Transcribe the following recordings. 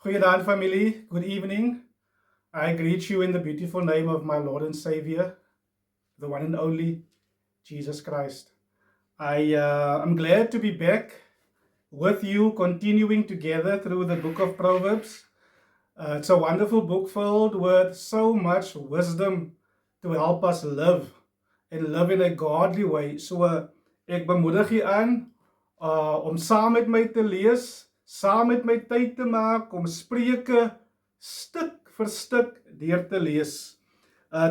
Goeiedag family, good evening. I greet you in the beautiful name of my Lord and Savior, the one and only Jesus Christ. I'm glad to be back with you, continuing together through the book of Proverbs. It's a wonderful book filled with so much wisdom to help us live and live in a godly way. So ek bemoedig u aan om saam met my te lees, saam met my tyd te maak om Spreuke stuk vir stuk deur te lees.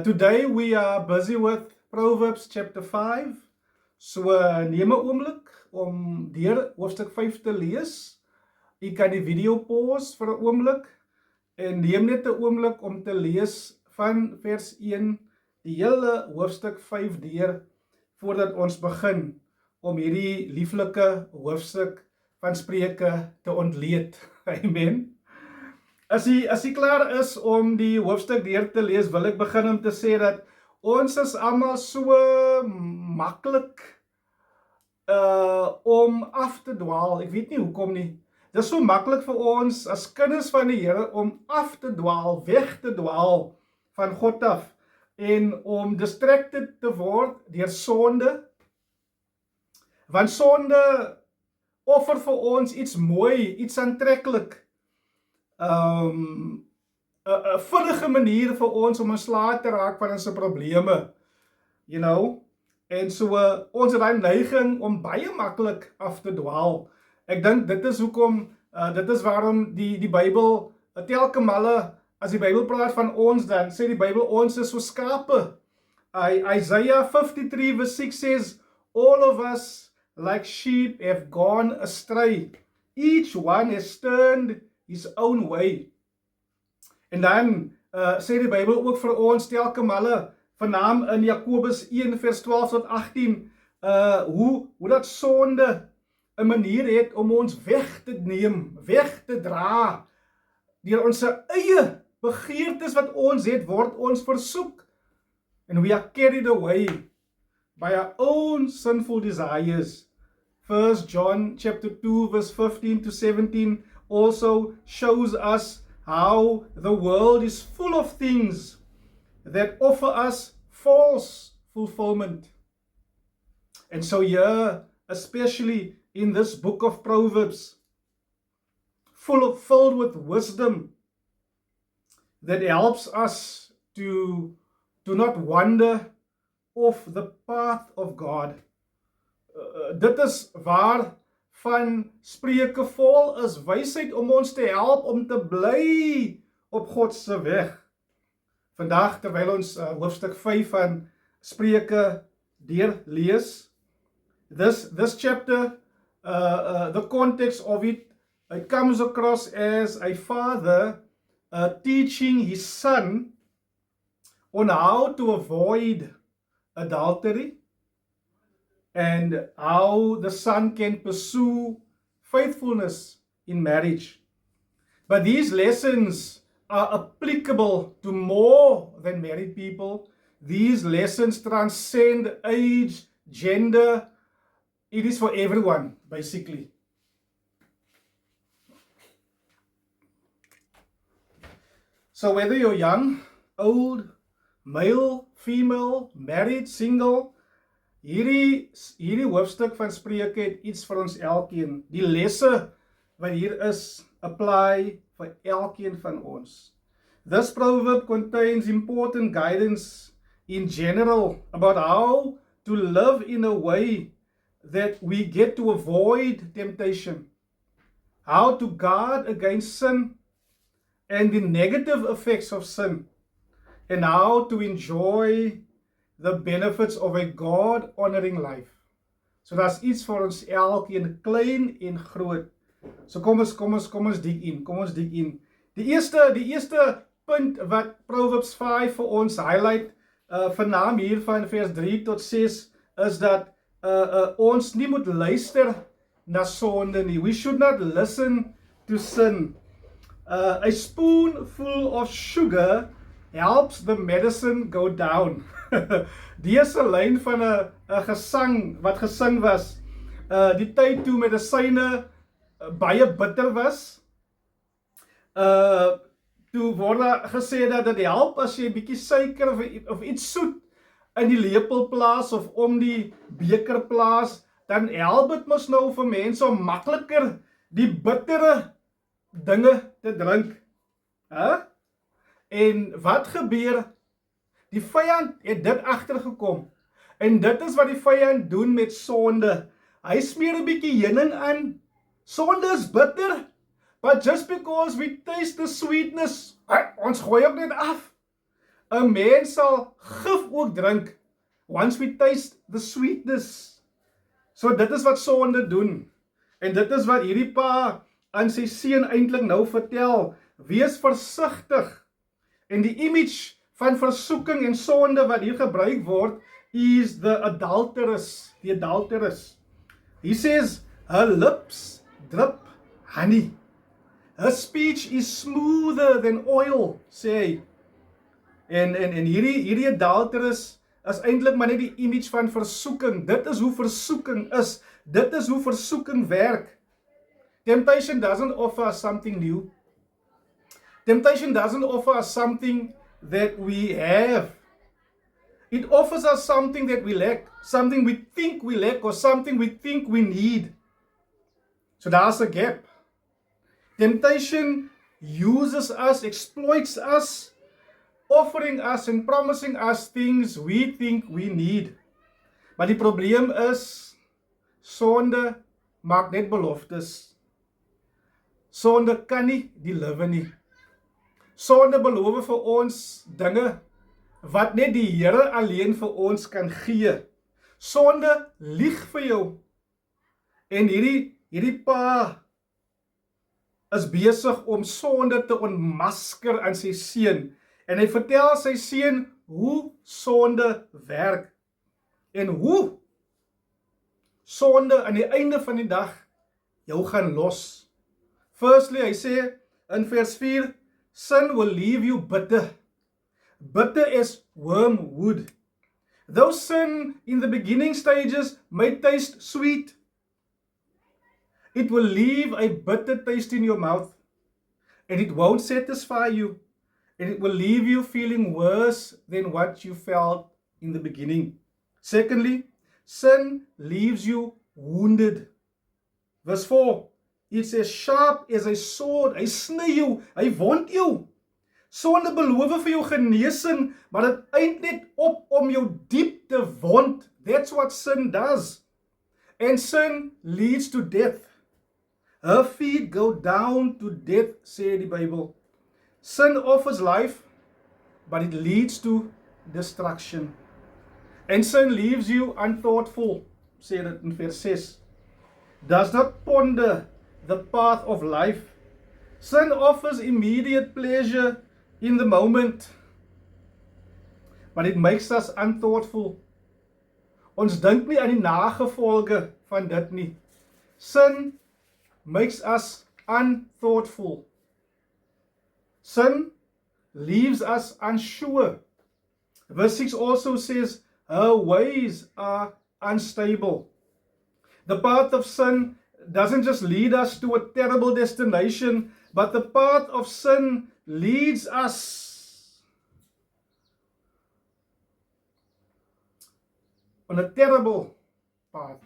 Today we are busy with Proverbs chapter 5. So neem 'n oomblik om deur hoofstuk 5 te lees. U kan die video pause vir 'n oomblik en neem net 'n oomblik om te lees van vers 1 die hele hoofstuk 5 deur voordat ons begin om hierdie lieflike hoofstuk van Spreuke te ontleed. Amen. As jy klaar is om die hoofstuk deur te lees, wil ek begin om te sê dat ons is almal so maklik om af te dwaal. Ek weet nie hoekom nie. Dit is so maklik vir ons as kinders van die Here om af te dwaal, weg te dwaal van God af en om distracted te word deur sonde. Want sonde offer vir ons iets mooi, iets aantreklik. 'n vinnige manier vir ons om ontslae te raak van ons probleme. You know? En so ons het daai neiging om baie maklik af te dwaal. Ek dink dit is hoekom dit is waarom die Bybel telke male as die Bybel praat van ons, dan sê die Bybel ons is so skape. Isaiah 53 verse 6 says, all of us like sheep have gone astray. Each one has turned his own way. En dan sê die Bybel ook vir ons telke male, vernaam in Jakobus 1 vers 12 tot 18, hoe dat sonde 'n manier het om ons weg te neem, weg te dra. Deur ons eie begeertes wat ons het, word ons versoek. And we are carried away by our own sinful desires. 1 John chapter 2 verse 15 to 17 also shows us how the world is full of things that offer us false fulfillment. And so here, especially in this book of Proverbs, filled with wisdom that helps us to not wander off the path of God. Dit is waar van Spreuke vol is wysheid om ons te help om te bly op God se weg. Vandag terwyl ons hoofstuk 5 van Spreuke deur lees, this chapter, the context of it comes across as a father teaching his son on how to avoid adultery and how the son can pursue faithfulness in marriage. But these lessons are applicable to more than married people. These lessons transcend age, gender. It is for everyone, basically. So whether you're young, old, male, female, married, single, hierdie hoofstuk van Spreuke het iets vir ons elkeen. Die lesse wat hier is, apply vir elkeen van ons. This proverb contains important guidance in general about how to live in a way that we get to avoid temptation, how to guard against sin and the negative effects of sin, and how to enjoy the benefits of a God-honoring life. So daar's iets vir ons elkeen, klein en groot. So kom ons dig in. Die eerste punt wat Proverbs 5 vir ons highlight, vernaam hier van vers 3 tot 6, is dat ons nie moet luister na sonde nie. We should not listen to sin. A spoonful of sugar helps the medicine go down. Deze lyn van 'n gesang wat gesing was, die tyd toe medisyne baie bitter was. Toe word daar gesê dat dit help as jy 'n bietjie suiker of iets soet in die lepel plaas of om die beker plaas, dan help dit mos nou vir mense om makliker die bittere dinge te drink. En wat gebeur? Die vyand het dit agtergekom. En dit is wat die vyand doen met sonde. Hy smeer 'n bietjie heuning aan. Sonde is bitter. But just because we taste the sweetness, ons gooi ook net af. 'n Mens sal gif ook drink once we taste the sweetness. So dit is wat sonde doen. En dit is wat hierdie pa aan sy seun eintlik nou vertel. Wees versigtig. En die image van versoeking en sonde wat hier gebruik word is the adulteress. Die adulteress. He says, her lips drip honey. Her speech is smoother than oil, sê hy. En hierdie adulteress is eintlik maar net die image van versoeking. Dit is hoe versoeking is. Dit is hoe versoeking werk. Temptation doesn't offer us something new. Temptation doesn't offer us something that we have. It offers us something that we lack, something we think we lack, or something we think we need. So there's a gap. Temptation uses us, exploits us, offering us and promising us things we think we need. Maar die probleem is, sonde maak net beloftes. Sonde kan nie deliver nie. Sonde beloof vir ons dinge wat net die Here alleen vir ons kan gee. Sonde lieg vir jou. En hierdie pa is besig om sonde te onmasker aan sy seun. En hy vertel sy seun hoe sonde werk. En hoe sonde aan die einde van die dag jou gaan los. Firstly, hy sê in vers 4, sin will leave you bitter. Bitter as wormwood. Though sin in the beginning stages may taste sweet, it will leave a bitter taste in your mouth. And it won't satisfy you. And it will leave you feeling worse than what you felt in the beginning. Secondly, sin leaves you wounded. Verse 4, it's as sharp as a sword. Hy sny jou, hy wond jou. Sonde beloof vir jou genesing, maar dit eind net op om jou diep te wond. That's what sin does. And sin leads to death. Her feet go down to death, sê die Bybel. Sin offers life, but it leads to destruction. And sin leaves you unthoughtful, sê dit in vers 6. Does not ponder the path of life. Sin offers immediate pleasure in the moment, but it makes us unthoughtful. Ons dink nie aan die nagevolge van dit nie. Sin makes us unthoughtful. Sin leaves us unsure. Verse 6 also says, her ways are unstable. The path of sin doesn't just lead us to a terrible destination, but the path of sin leads us on a terrible path.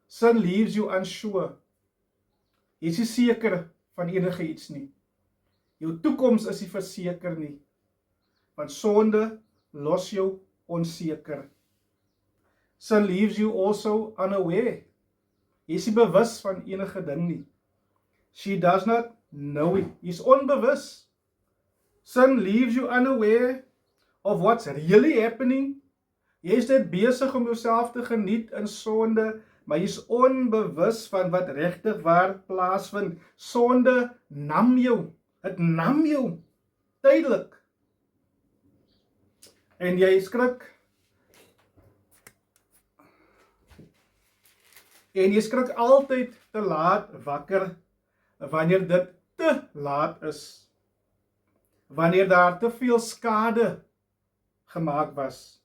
Sin leaves you unsure. Jy is nie seker van enige iets nie. Jou toekoms is nie verseker nie. Want sonde los jou onseker. Sin leaves you also unaware. Jy is nie bewus van enige ding nie. She does not know it. Jy is onbewus. Sin leaves you unaware of what's really happening. Jy is net besig om jouself te geniet in sonde, maar jy is onbewus van wat regtig waar plaasvind. Sonde nam jou. Het nam jou. Tydelik. En jy skrik. En jy skrik altyd te laat wakker, wanneer dit te laat is. Wanneer daar te veel skade gemaak was.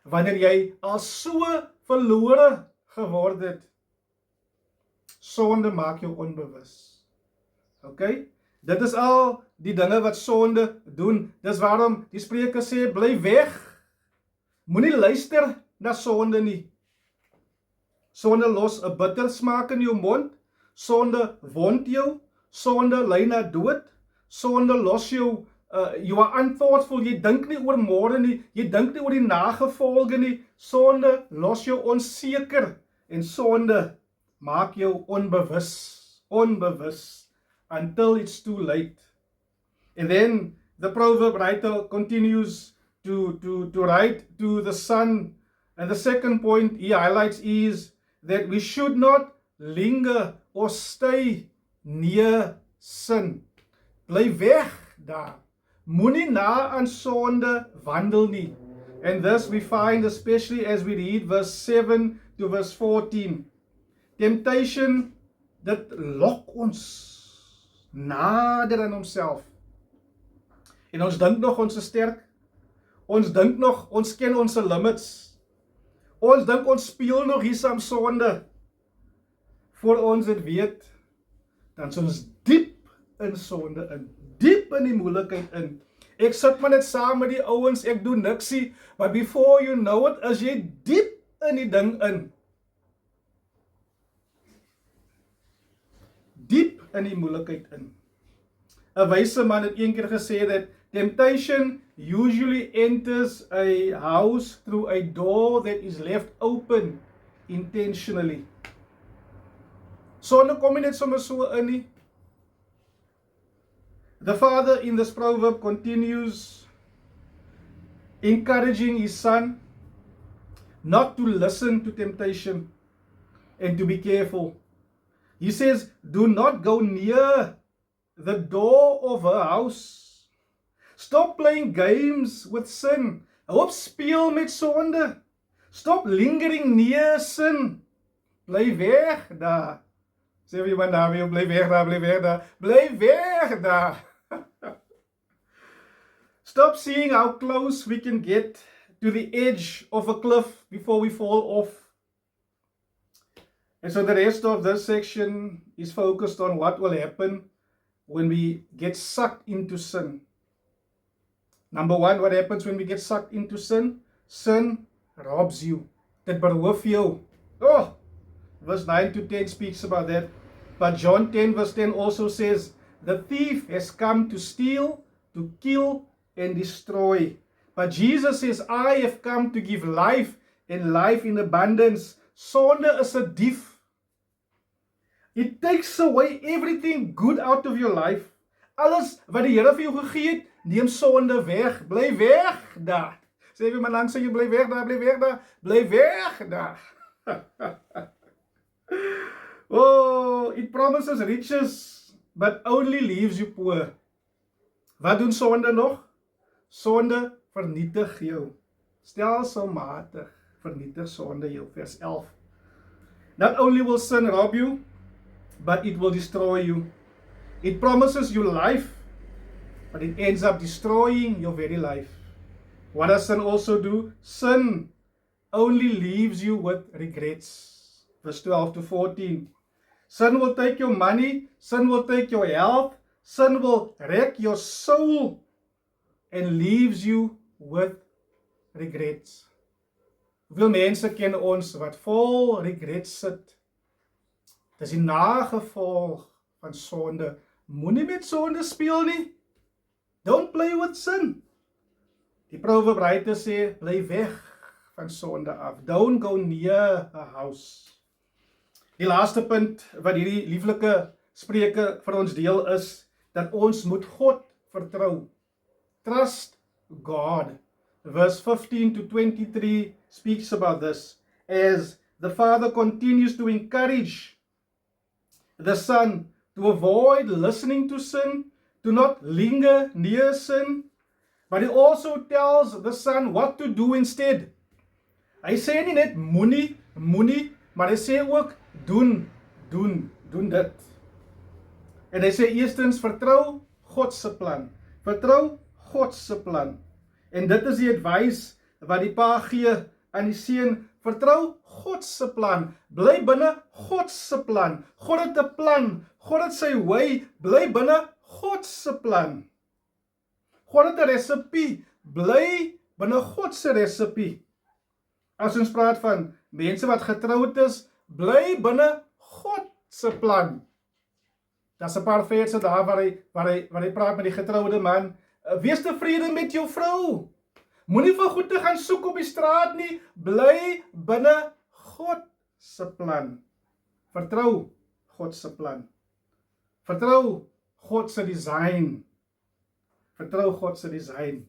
Wanneer jy al so verlore geword het. Sonde maak jou onbewus. Okay? Dit is al die dinge wat sonde doen. Dis waarom die Spreuke sê, bly weg. Moenie luister na sonde nie. Sonde los 'n bitter smaak in jou mond. Sonde wond jou. Sonde lei na dood. Sonde los jou, you are unthoughtful. Jy dink nie oor môre nie. Jy dink nie oor die nagevolge nie. Sonde los jou onseker. En sonde maak jou onbewus. Onbewus. Until it's too late. And then the proverb writer continues to write to the son. And the second point he highlights is that we should not linger or stay near sin. Bly weg daar. Moenie na aan sonde wandel nie. And this we find especially as we read verse 7 to verse 14. Temptation, dit lok ons nader aan homself. En ons dink nog ons is sterk. Ons dink nog ons ken ons limits. Ons dink ons speel nog hier saam sonde. Voor ons dit weet, dan is ons diep in sonde in. Diep in die moeilikheid in. Ek sit maar net saam met die ouens, ek doen niksie, but before you know it, is jy diep in die ding in. Diep in die moeilikheid in. 'n wyse man het een keer gesê dat temptation usually enters a house through a door that is left open intentionally. Sonde kom nie net sommer so in nie. The father in this proverb continues encouraging his son not to listen to temptation and to be careful. He says, do not go near the door of her house. Stop playing games with sin. Hou op speel met sonde. Stop lingering near sin. Bly weg daar. Sê vir iemand daar, bly weg daar, bly weg daar. Bly weg daar. Stop seeing how close we can get to the edge of a cliff before we fall off. And so the rest of this section is focused on what will happen when we get sucked into sin. Number one, what happens when we get sucked into sin? Sin robs you. Dit beroof jou. Oh, verse 9 to 10 speaks about that. But John 10 verse 10 also says, the thief has come to steal, to kill, and destroy. But Jesus says, I have come to give life and life in abundance. Sonde is 'n dief. It takes away everything good out of your life. Alles wat die Here vir jou gegee het, neem sonde weg. Bly weg daar. Sê vir my langs jy bly weg daar, bly weg daar, bly weg daar. Oh, it promises riches, but only leaves you poor. Wat doen sonde nog? Sonde vernietig jou. Stelselmatig vernietig sonde jou. Vers 11. Not only will sin rob you, but it will destroy you. It promises you life, but it ends up destroying your very life. What does sin also do? Sin only leaves you with regrets. Verse 12 to 14. Sin will take your money, sin will take your health, sin will wreck your soul and leaves you with regrets. Hoeveel mense ken ons wat vol regrets sit? Dis die nagevolg van sonde. Moenie met sonde speel nie. Don't play with sin. Die proverb writer sê, bly weg van sonde af. Don't go near a house. Die laaste punt wat hierdie lieflike spreuke vir ons deel is, dat ons moet God vertrou. Trust God. Verse 15 to 23 speaks about this, as the father continues to encourage the son to avoid listening to sin, to not linger near sin, but he also tells the son what to do instead. Hy sê nie net moenie, maar hy sê ook doen dit. En hy sê eerstens vertrou God se plan. Vertrou God se plan. En dit is die advies wat die pa gee aan die seun. Vertrou God se plan. Bly binne God se plan. God het 'n plan. God het sy way. Bly binne God se plan. God het 'n resepie, bly binne God se resepie. As ons praat van mense wat getroud is, bly binne God se plan. Daar's 'n paar verse daar waar hy praat met die getroude man. Wees tevrede met jou vrou. Moenie vir goed te gaan soek op die straat nie. Bly binne God se plan. Vertrou God se plan. Vertrou God se design. Vertrou God se design.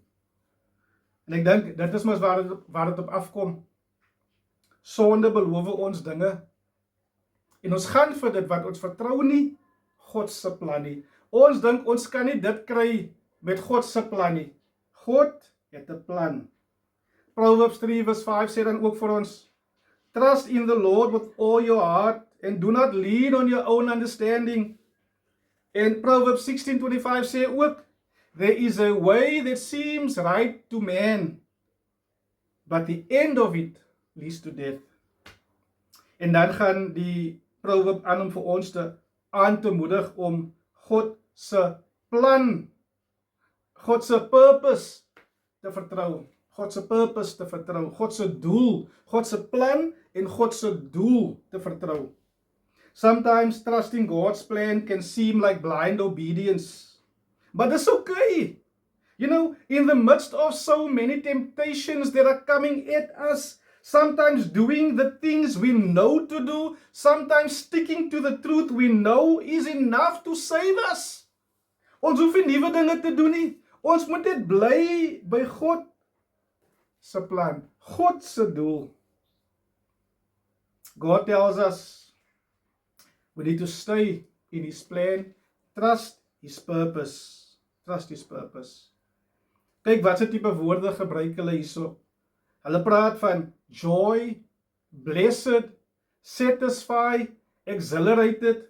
En ek dink, dit is mos waar dit op afkom. Sonde beloof ons dinge. En ons gaan vir dit, want ons vertrou nie God se plan nie. Ons dink, ons kan nie dit kry met God se plan nie. God het 'n plan. Proverbs 3 vers 5 sê dan ook vir ons, trust in the Lord with all your heart and do not lean on your own understanding. En Proverbs 16:25 sê ook, there is a way that seems right to man, but the end of it leads to death. En dan gaan die proverb aan om vir ons aan te moedig om God se plan, God se purpose te vertrou. God se purpose te vertrou, God se doel, God se plan en God se doel te vertrou. Sometimes trusting God's plan can seem like blind obedience, but it's okay. You know, in the midst of so many temptations that are coming at us, sometimes doing the things we know to do, sometimes sticking to the truth we know is enough to save us. Ons hoef nie nuwe dinge te doen nie. Ons moet net bly by God se plan, God se doel. God tells us we need to stay in His plan, trust His purpose. Trust His purpose. Kyk wat se tipe woorde gebruik hulle hierso. Hulle praat van joy, blessed, satisfy, exhilarated.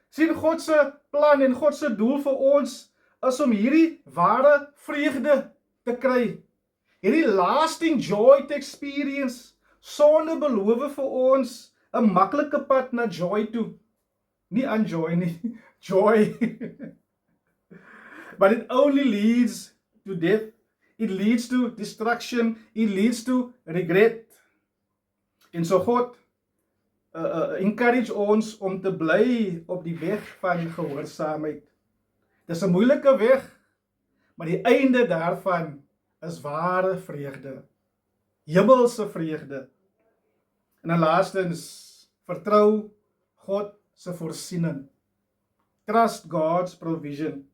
Sien, God se plan en God se doel vir ons is om hierdie ware vreugde te kry. Hierdie lasting joy te experience. Sonde beloof vir ons 'n maklike pad na joy toe. Nie aan joy nie, joy. But it only leads to death. It leads to destruction. It leads to regret. En so God encourage ons om te bly op die weg van gehoorsaamheid. Dis 'n moeilike weg, maar die einde daarvan is ware vreugde. Hemelse vreugde. En dan laastens, vertrou God se voorsiening. Trust God's provision.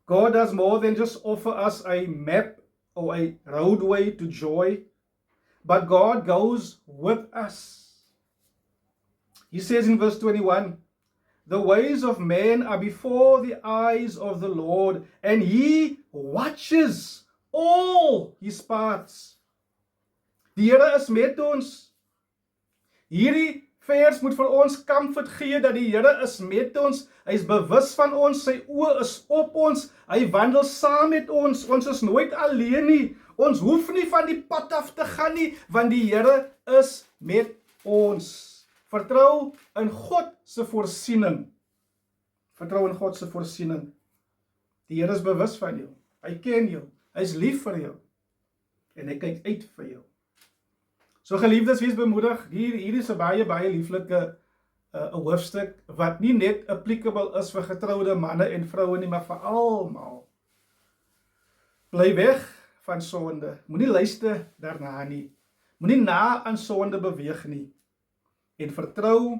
God does more than just offer us a map or a roadway to joy, but God goes with us. He says in verse 21, the ways of man are before the eyes of the Lord, and He watches all His paths. Die Here is met ons. Hierdie vers moet vir ons comfort gee dat die Here is met ons. Hy is bewus van ons, sy oë is op ons. Hy wandel saam met ons. Ons is nooit alleen nie. Ons hoef nie van die pad af te gaan nie, want die Here is met ons. Vertrou in God se voorsiening. Vertrou in God se voorsiening. Die Here is bewus van jou. Hy ken jou. Hy is lief vir jou. En hy kyk uit vir jou. So geliefdes, wees bemoedig. Hier is 'n baie lieflike 'n hoofstuk wat nie net applicable is vir getroude manne en vroue nie, maar vir almal. Bly weg van sonde. Moenie luister daarna nie. Moenie na aan sonde beweeg nie. En vertrou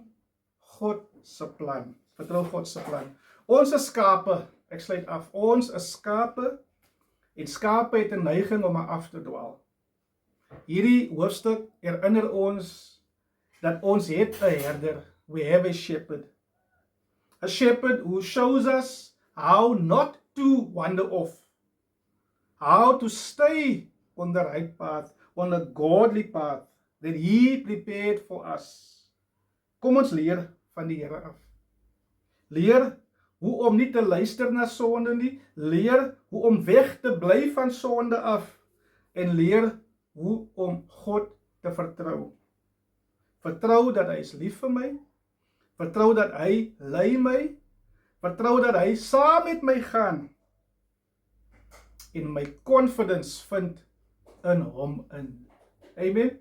God se plan. Vertrou God se plan. Ons is skape, ek sluit af. Ons is skape en skape het 'n neiging om af te dwaal. Hierdie hoofstuk herinner ons dat ons het 'n herder. We have a shepherd. A shepherd who shows us how not to wander off. How to stay on the right path, on a godly path that He prepared for us. Kom ons leer van die Here af. Leer hoe om nie te luister na sonde nie. Leer hoe om weg te bly van sonde af. En leer hoe om God te vertrou. Vertrou dat Hy is lief vir my. Vertrou dat Hy lei my. Vertrou dat hy saam met my gaan en my confidence vind in hom in. Amen.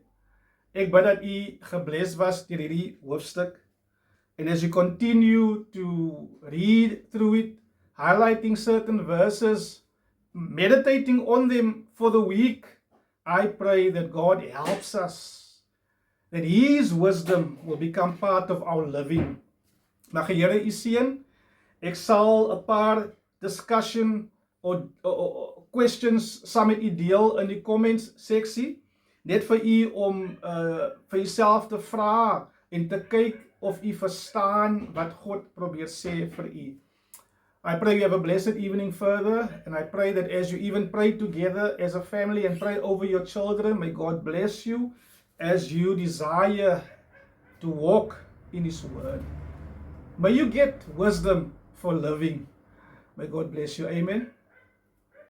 Ek bid dat u gebless was deur hierdie hoofstuk. And as you continue to read through it, highlighting certain verses, meditating on them for the week, I pray that God helps us, that His wisdom will become part of our living. Mag die Here u seën. Ek sal 'n paar discussion or questions saam met u deel in die comments seksie, net vir u om vir jouself te vra en te kyk of u verstaan wat God probeer sê vir u. I pray you have a blessed evening further, and I pray that as you even pray together as a family and pray over your children, may God bless you as you desire to walk in His word. May you get wisdom for living. May God bless you. Amen.